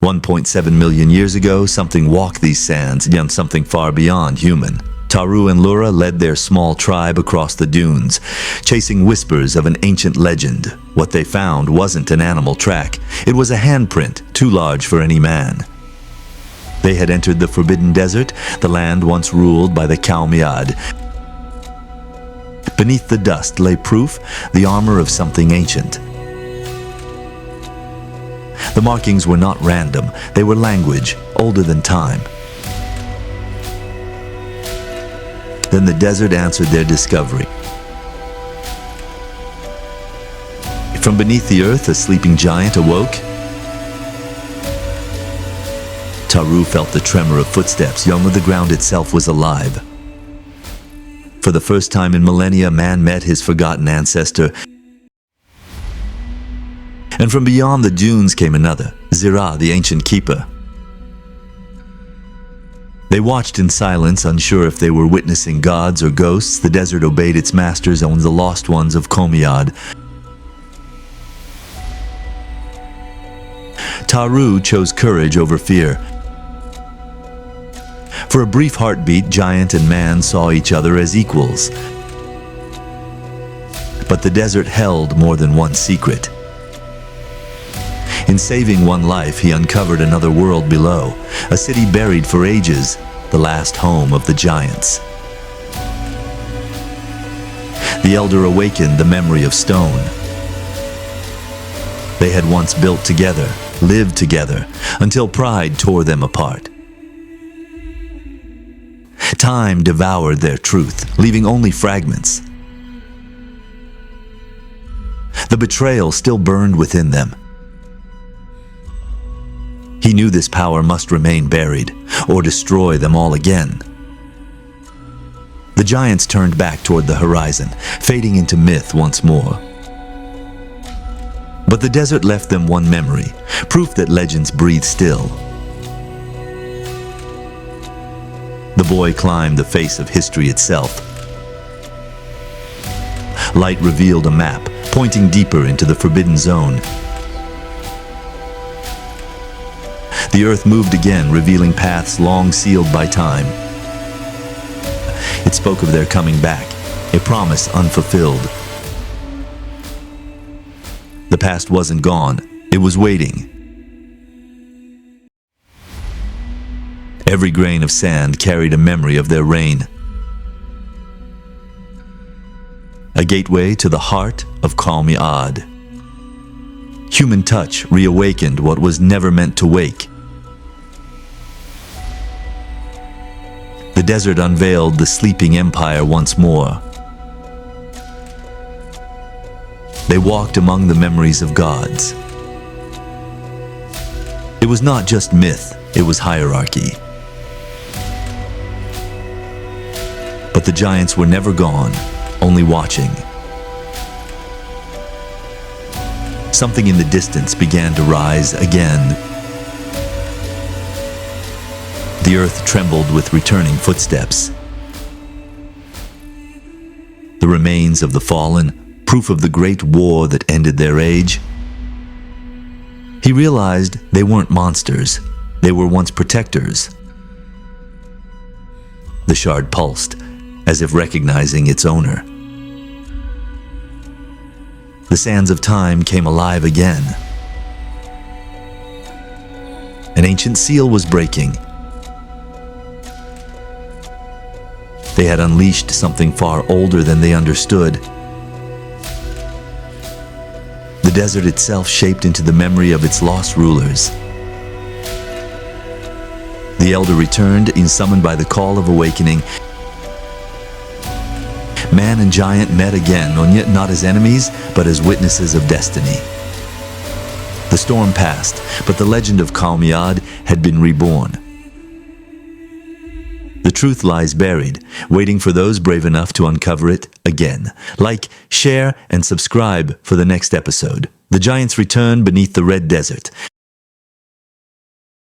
1.7 million years ago, something walked these sands, yet something far beyond human. Taru and Lura led their small tribe across the dunes, chasing whispers of an ancient legend. What they found wasn't an animal track. It was a handprint, too large for any man. They had entered the Forbidden Desert, the land once ruled by the Qaum-e-Aad. Beneath the dust lay proof, the armor of something ancient. The markings were not random. They were language, older than time. Then the desert answered their discovery. From beneath the earth, a sleeping giant awoke. Taru felt the tremor of footsteps. Young, the ground itself was alive. For the first time in millennia, man met his forgotten ancestor. And from beyond the dunes came another, Zira, the ancient keeper. They watched in silence, unsure if they were witnessing gods or ghosts. The desert obeyed its masters and the lost ones of Qaum-e-Aad. Taru chose courage over fear. For a brief heartbeat, giant and man saw each other as equals. But the desert held more than one secret. In saving one life, he uncovered another world below, a city buried for ages, the last home of the giants. The elder awakened the memory of stone. They had once built together, lived together, until pride tore them apart. Time devoured their truth, leaving only fragments. The betrayal still burned within them. He knew this power must remain buried, or destroy them all again. The giants turned back toward the horizon, fading into myth once more. But the desert left them one memory, proof that legends breathe still. The boy climbed the face of history itself. Light revealed a map, pointing deeper into the forbidden zone. The earth moved again, revealing paths long sealed by time. It spoke of their coming back, a promise unfulfilled. The past wasn't gone, it was waiting. Every grain of sand carried a memory of their reign. A gateway to the heart of Qaum-e-Aad. Human touch reawakened what was never meant to wake. The desert unveiled the sleeping empire once more. They walked among the memories of gods. It was not just myth, it was hierarchy. But the giants were never gone, only watching. Something in the distance began to rise again. The earth trembled with returning footsteps. The remains of the fallen, proof of the great war that ended their age. He realized they weren't monsters, they were once protectors. The shard pulsed, as if recognizing its owner. The sands of time came alive again. An ancient seal was breaking. They had unleashed something far older than they understood. The desert itself shaped into the memory of its lost rulers. The elder returned, summoned by the call of awakening. Man and giant met again, and yet not as enemies, but as witnesses of destiny. The storm passed, but the legend of Qaum-e-Aad had been reborn. The truth lies buried, waiting for those brave enough to uncover it again. Like, share, and subscribe for the next episode. The giants return beneath the red desert,